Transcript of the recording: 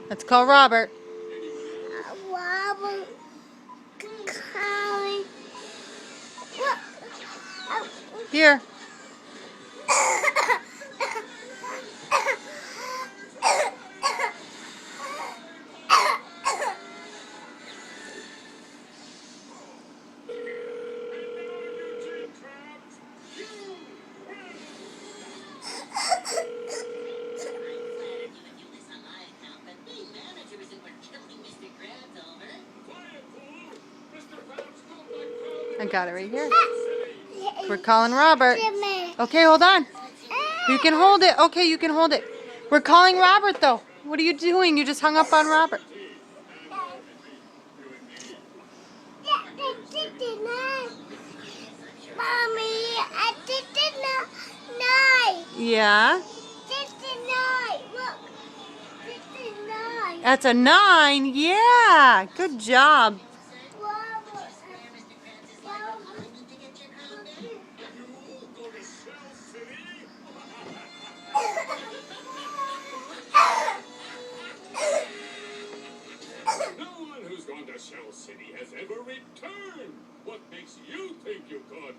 Let's call Robert. Robert calling. Here. I got it right here. We're calling Robert. Okay, hold on. You can hold it. Okay, you can hold it. We're calling Robert, though. What are you doing? You just hung up on Robert. Mommy, I did the nine. Yeah? Did the nine. Look. Did the nine. That's a 9. Yeah. Good job. No one who's gone to Shell City has ever returned. What makes you think you could?